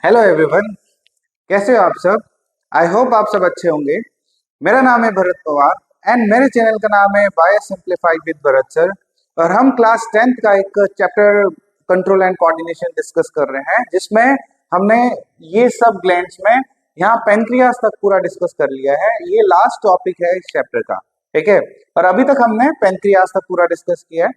Hello everyone, कैसे हो आप सब। आई होप आप सब अच्छे होंगे। मेरा नाम है भरत पवार एंड मेरे चैनल का नाम है bio simplified with Bharat sir. और हम क्लास 10th का एक chapter control and coordination discuss कर रहे हैं, जिसमें हमने ये सब ग्लैंड्स में यहाँ पेनक्रियास तक पूरा डिस्कस कर लिया है। ये लास्ट टॉपिक है इस चैप्टर का, ठीक है। और अभी तक हमने पेनक्रियास तक पूरा डिस्कस किया है।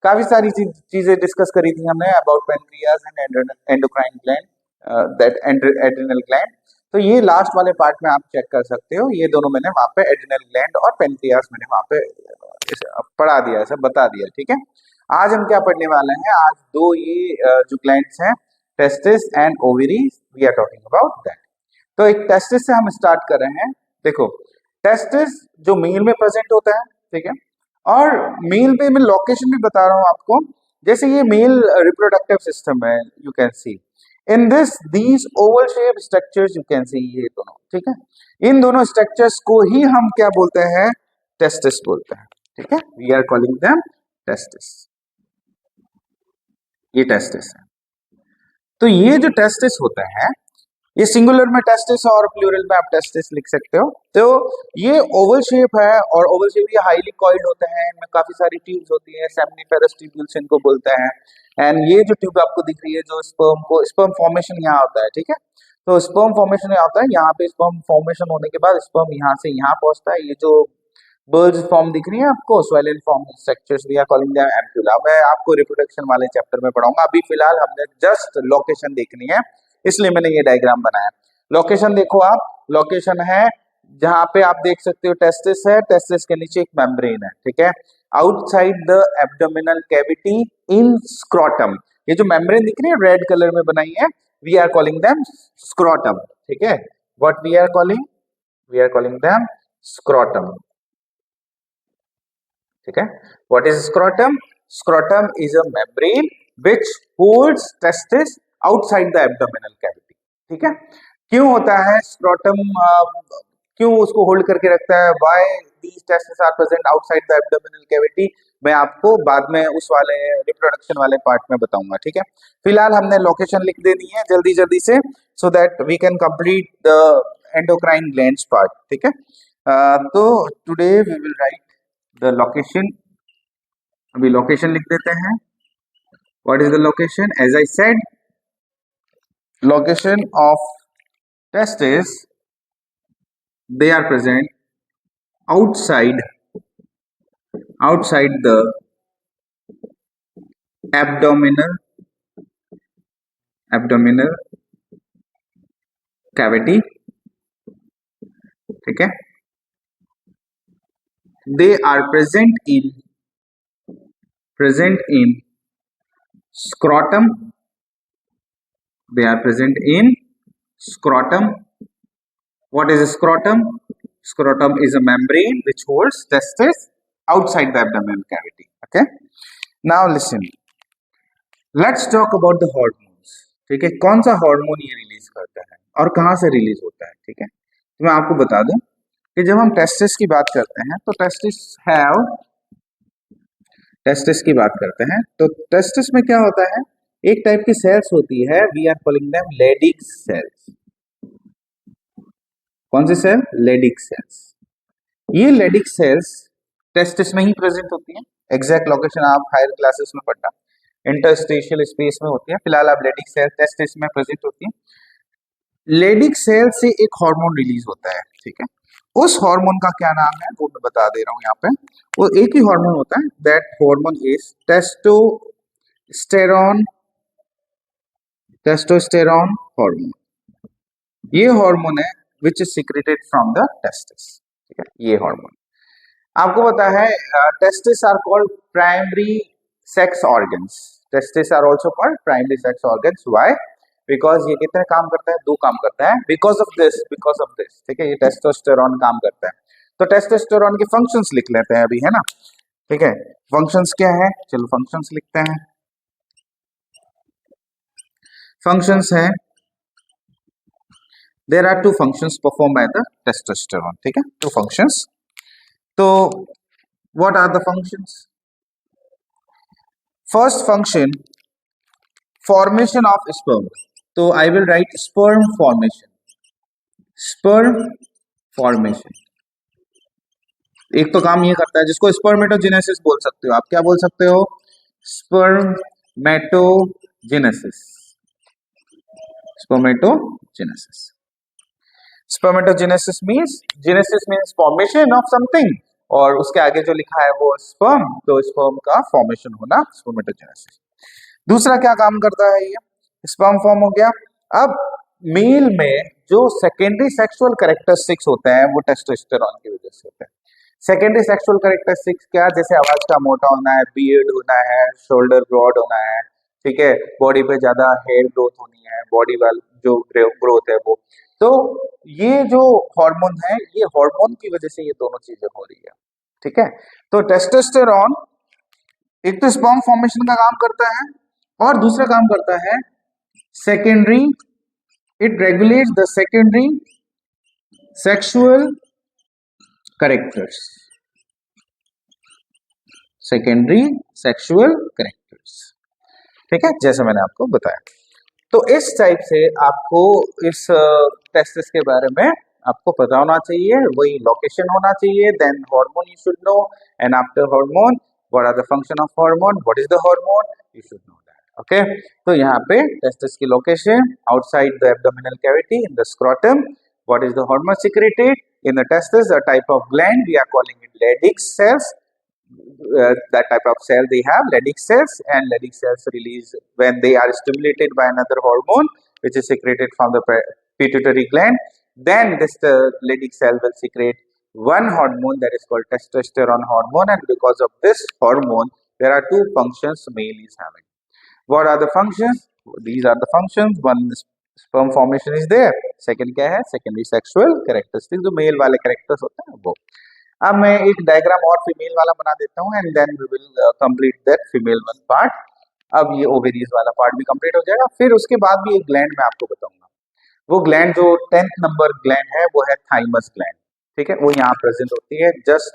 काफी सारी चीजें डिस्कस करी थी हमने about pancreas and endocrine gland, that adrenal gland. तो ये लास्ट वाले पार्ट में आप चेक कर सकते हो, ये दोनों मैंने वहां पे एड्रिनल ग्लैंड और पेनक्रियास मैंने वहां पे पढ़ा दिया है, सब बता दिया, ठीक है। आज हम क्या पढ़ने वाले हैं, आज दो ये जो ग्लैंड्स हैं, testis and ovaries, we are talking about that. तो एक टेस्टिस से हम स्टार्ट कर रहे हैं। देखो, टेस्टिस जो मेल में प्रेजेंट होता है, ठीक है। और मेल पे मैं लोकेशन भी बता रहा हूँ आपको। जैसे ये मेल रिप्रोडक्टिव सिस्टम है, you can see in this these Oval shape structures, you can see ये दोनों, ठीक है। इन दोनों स्ट्रक्चर्स को ही हम क्या बोलते हैं, टेस्टिस बोलते हैं, ठीक है। We are calling them testis. ये टेस्टिस है। तो ये जो टेस्टिस होता है, ये सिंगुलर में टेस्टिस और प्लूरल में आप टेस्टिस लिख सकते हो। तो ये ओवल शेप है, और ओवल शेप ये हाईली कॉइल्ड होते हैं, इनमें काफी सारी ट्यूब्स होती हैं, सेमिनिफेरस ट्यूब्यूल्स इनको बोलते हैं। एंड ये जो ट्यूब आपको दिख रही है, जो स्पर्म फॉर्मेशन यहाँ होता है, ठीक है। तो स्पर्म फॉर्मेशन यहाँ होता है, यहाँ पे स्पर्म फॉर्मेशन होने के बाद स्पर्म यहाँ से यहाँ पहुंचता है। ये जो बर्ड्स फॉर्म दिख रही है आपको, swollen form structures, we are calling them ampulla. मैं आपको रिप्रोडक्शन वाले चैप्टर में पढ़ाऊंगा। अभी फिलहाल हमने जस्ट लोकेशन देखनी है, इसलिए मैंने ये डायग्राम बनाया। लोकेशन देखो आप, लोकेशन है जहां पे आप देख सकते हो टेस्टिस है, टेस्टिस के नीचे एक मेम्ब्रेन है, ठीक है। Outside the abdominal cavity in scrotum, ये जो मेम्ब्रेन दिख रही है रेड कलर में बनाई है, we are calling them scrotum, ठीक है। What we are calling them scrotum, ठीक है। What is scrotum? Scrotum is a membrane which holds testis outside the abdominal cavity, ठीक है। क्यों होता है स्क्रोटम, क्यों उसको होल्ड करके रखता है, why these testis are present outside the abdominal cavity, मैं आपको बाद में उस वाले रिप्रोडक्शन वाले पार्ट में बताऊंगा, ठीक है। फिलहाल हमने लोकेशन लिख देनी है जल्दी जल्दी से, so that we can complete the endocrine glands part, ठीक है। तो today we will write the location. अभी लोकेशन लिख देते हैं। What is the location? As I said, location of testis, they are present outside the abdominal cavity, ठीक है। they are present in scrotum, they are present in scrotum. What is a scrotum? Scrotum is a membrane which holds testes outside the abdominal cavity, okay. Now listen, let's talk about the hormones, ठीक है। कौन सा hormone ये release करता है और कहाँ से रिलीज होता है, ठीक है। तो मैं आपको बता दूं कि जब हम टेस्टिस की बात करते हैं, तो टेस्टिस की बात करते हैं, तो टेस्टिस में क्या होता है, एक टाइप की सेल्स होती है, we are calling them Leydig cells. कौन सी सेल? Leydig cells. ये लेडिक सेल्स टेस्टिस में ही प्रेजेंट होती हैं। एग्जैक्ट लोकेशन आप हायर क्लासेस में पढ़ना, इंटरस्टेशियल स्पेस में होती है। फिलहाल आप लेडिक सेल टेस्टिस में प्रेजेंट होती है। लेडिक सेल से एक हार्मोन रिलीज होता है, ठीक है। उस हार्मोन का क्या नाम है वो मैं बता दे रहा हूँ यहाँ पे। वो एक ही हार्मोन होता है, that hormone is testosterone hormone. ये हार्मोन है which is secreted from the testis, ठीक है। ये हार्मोन आपको पता है, testis are called primary sex organs. Testis are also called primary sex organs. Why? Because ये कितने काम करता है? दो काम करता है। बिकॉज ऑफ दिस, ठीक है, ये टेस्टोस्टेरोन काम करता है। तो टेस्टोस्टेरोन के फंक्शंस लिख लेते हैं अभी, है ना, ठीक है। फंक्शंस क्या है, चलो फंक्शंस लिखते हैं। फंक्शंस है, there are two functions perform by the testosterone, ठीक है, टू फंक्शंस। तो what are the functions? First function, formation of sperm, तो I will write sperm formation. Sperm formation एक तो काम ये करता है जिसको स्पर्मेटोजेनेसिस बोल सकते हो आप। क्या बोल सकते हो? Spermatogenesis. Spermatogenesis. Spermatogenesis means, genesis means formation of something, और उसके आगे जो लिखा है वो स्पर्म, तो स्पर्म का फॉर्मेशन होना स्पर्मेटोजेनेसिस। दूसरा क्या काम करता है ये? स्पर्म फॉर्म हो गया। अब मेल में जो सेकेंडरी सेक्सुअल कैरेक्टरिस्टिक्स होते हैं वो टेस्टोस्टेरोन की वजह से होते हैं। सेकेंडरी सेक्सुअल कैरेक्टरिस्टिक्स क्या? जैसे आवाज का मोटा होना है, बियर्ड होना है, शोल्डर ब्रॉड होना है, ठीक है, बॉडी पे ज्यादा हेयर ग्रोथ होनी है, बॉडी वाल जो ग्रोथ है वो। तो ये जो हार्मोन है, ये हार्मोन की वजह से ये दोनों चीजें हो रही है, ठीक है। तो टेस्टोस्टेरोन एक तो स्पर्म फॉर्मेशन का काम करता है, और दूसरा काम करता है secondary, it regulates the secondary sexual characters. Secondary sexual characters, ठीक है, जैसे मैंने आपको बताया। तो इस टाइप से आपको इस टेस्टिस के बारे में आपको पता होना चाहिए, वही लोकेशन होना चाहिए, then hormone you should know, and after hormone what are the function of hormone, what is the hormone, you should know that. Okay, तो यहाँ पे टेस्टिस की location outside the abdominal cavity in the scrotum, what is the hormone secreted in the testis, a type of gland, we are calling it Leydig cells. That type of cell they have, Leydig cells, and Leydig cells release when they are stimulated by another hormone which is secreted from the pituitary gland. Then this Leydig cell will secrete one hormone that is called testosterone hormone, and because of this hormone there are two functions male is having. What are the functions? These are the functions. One is sperm formation is there. Second क्या है? Secondary sexual characteristics, जो mail वाले characters होते हैं वो। अब मैं एक डायग्राम और फीमेल वाला बना देता हूँ, and then we will complete that female one part. अब ये ओवेरीज वाला पार्ट भी कंप्लीट हो जाएगा। फिर उसके बाद भी एक ग्लैंड मैं आपको बताऊंगा। वो ग्लैंड जो 10th नंबर ग्लैंड है वो है थाइमस ग्लैंड, ठीक है। वो यहाँ प्रेजेंट होती है just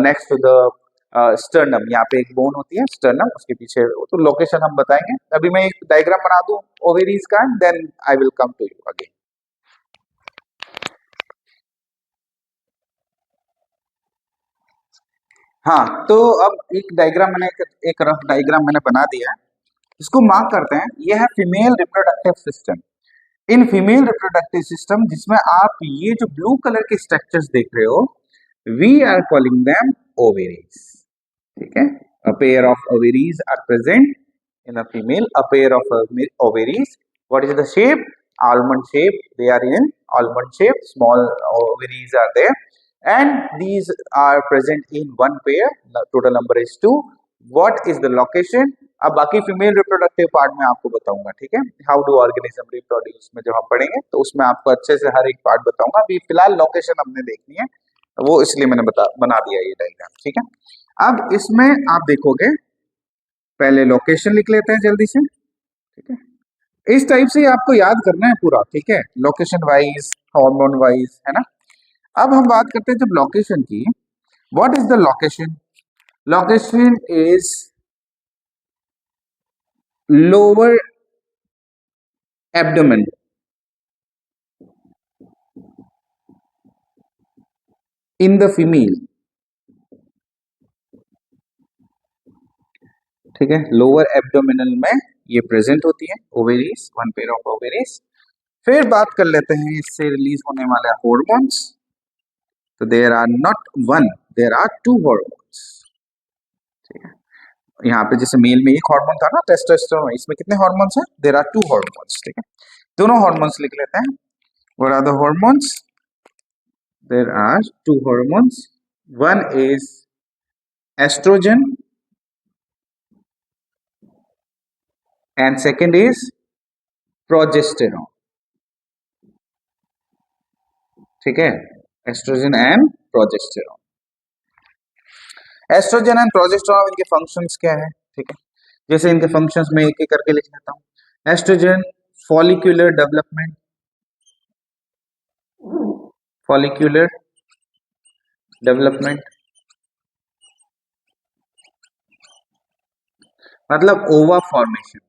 next to the sternum. यहाँ पे एक बोन होती है स्टर्नम, उसके पीछे। तो लोकेशन हम बताएंगे। अभी मैं एक डायग्राम बना दूं ओवेरीज का, then I will come to you again. हाँ, तो अब एक डायग्राम मैंने एक रफ डायग्राम मैंने बना दिया है, इसको मार्क करते हैं। ये है female reproductive system. In female reproductive system जिसमें आप ये जो ब्लू कलर के स्ट्रक्चर्स देख रहे हो, we are calling them ovaries, ठीक है। A pair of ovaries are present in a female, a pair of ovaries. What is the shape? Almond shape. They are in almond shape. Small ovaries are there, and these are present in one pair. The total number is 2. What is the location? अब बाकी female reproductive part में आपको बताऊंगा, ठीक है। How do organism reproduce में जब हम पढ़ेंगे तो उसमें आपको अच्छे से हर एक पार्ट बताऊंगा। अभी फिलहाल लोकेशन हमने देखनी है, वो इसलिए मैंने बना दिया ये डायग्राम, ठीक है। अब इसमें आप देखोगे, पहले लोकेशन लिख लेते हैं जल्दी से, ठीक है। इस टाइप से आपको याद करना है पूरा, ठीक है, लोकेशन वाइज, हार्मोन वाइज, है ना। अब हम बात करते हैं जब लोकेशन की। What is the location? Location is lower abdomen, in the female, ठीक है। लोअर एब्डोमिनल में ये प्रेजेंट होती है ovaries, one pair of ovaries. फिर बात कर लेते हैं इससे रिलीज होने वाले हार्मोन्स। तो there are not one, there are two hormones, ठीक है। यहाँ पे जैसे मेल में एक हार्मोन था ना टेस्टोस्टेरोन, इसमें कितने हार्मोन्स हैं? देयर आर टू हार्मोन्स, ठीक है। दोनों हार्मोन्स लिख लेते हैं। What are the hormones? There are two hormones. One is oestrogen and second is progesterone, ठीक है। Oestrogen and progesterone. Oestrogen and progesterone, इनके फंक्शंस क्या है, ठीक है। जैसे इनके फंक्शंस में एक एक करके लिख लेता हूँ। Oestrogen follicular development, follicular development मतलब ओवा फॉर्मेशन,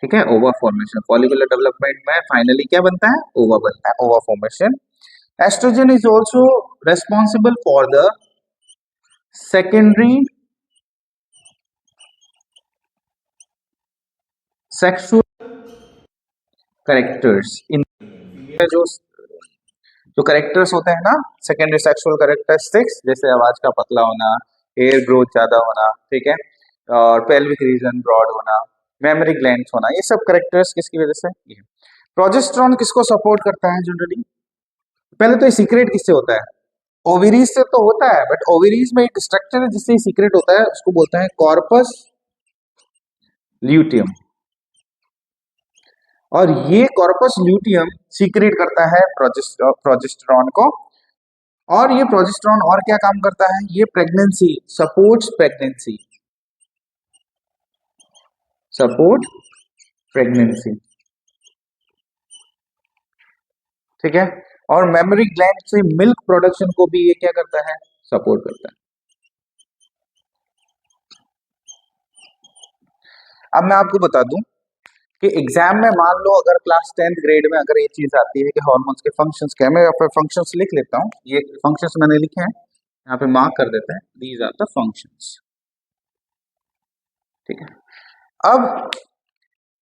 ठीक है, ओवा फॉर्मेशन, फॉलिकुलर डेवलपमेंट में फाइनली क्या बनता है, ओवा बनता है, ova formation. Oestrogen is also responsible for the secondary sexual characters in, जो जो करेक्टर्स होते हैं ना, सेकेंडरी सेक्सुअल करेक्टरिस्टिक्स, जैसे आवाज का पतला होना, हेयर ग्रोथ ज्यादा होना, ठीक है, और पेल्विक रीजन ब्रॉड होना, मेमोरी ग्लैंड होना, ये सब करेक्टर्स किसकी वजह से, ये प्रोजेस्टेरॉन किसको सपोर्ट करता है जनरली, पहले तो ये सीक्रेट किससे होता है, ओवरीज से तो होता है, बट ओवरीज में एक स्ट्रक्चर है जिससे सीक्रेट होता है, उसको बोलते हैं कॉर्पस ल्यूटियम, और ये कॉर्पस ल्यूटियम सीक्रेट करता है प्रोजेस्टेरॉन को, और ये प्रोजेस्टेरॉन और क्या काम करता है, ये pregnancy supports, pregnancy support pregnancy, ठीक है, और मेमोरी ग्लैंड से मिल्क प्रोडक्शन को भी ये क्या करता है, सपोर्ट करता है। अब मैं आपको बता दूं कि एग्जाम में मान लो अगर क्लास 10th ग्रेड में अगर ये चीज आती है कि हार्मोन्स के फंक्शंस क्या है, मैं फिर फंक्शंस लिख लेता हूँ, ये फंक्शंस मैंने लिखे हैं, यहाँ पे मार्क कर देते हैं, दीज आर द फंक्शंस, ठीक है। अब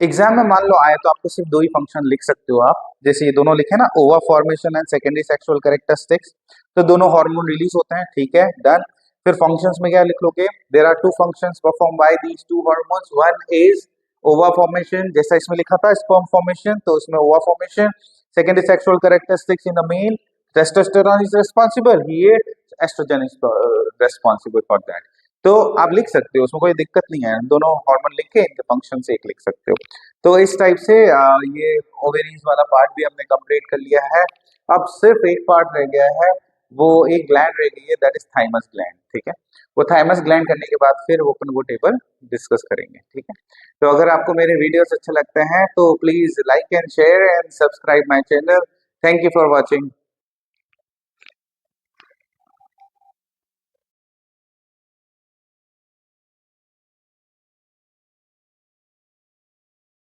एग्जाम में मान लो आए तो आपको सिर्फ दो ही फंक्शन लिख सकते हो आप, जैसे ये दोनों लिखे ना, ओवा formation and secondary sexual characteristics, तो दोनों हार्मोन रिलीज होते हैं, ठीक है, डन। फिर फंक्शंस में क्या लिख लोगे, there are two functions perform by these two hormones, one is ova formation, जैसा इसमें लिखा था स्पर्म फॉर्मेशन, तो इसमें ova formation, secondary sexual characteristics in the male, testosterone is responsible, ये oestrogen is responsible for that, तो आप लिख सकते हो, उसमें कोई दिक्कत नहीं है, दोनों हार्मोन लिख के इनके फंक्शन से एक लिख सकते हो। तो इस टाइप से ये ओवेरीज वाला पार्ट भी हमने कंप्लीट कर लिया है, अब सिर्फ एक पार्ट रह गया है, वो एक ग्लैंड रह गई है, दैट इज थाइमस ग्लैंड, ठीक है, वो थाइमस ग्लैंड करने के बाद फिर ओपन वो टेबल डिस्कस करेंगे, ठीक है। तो अगर आपको मेरे वीडियोस अच्छे लगते हैं तो please like and share and subscribe my channel, thank you for watching.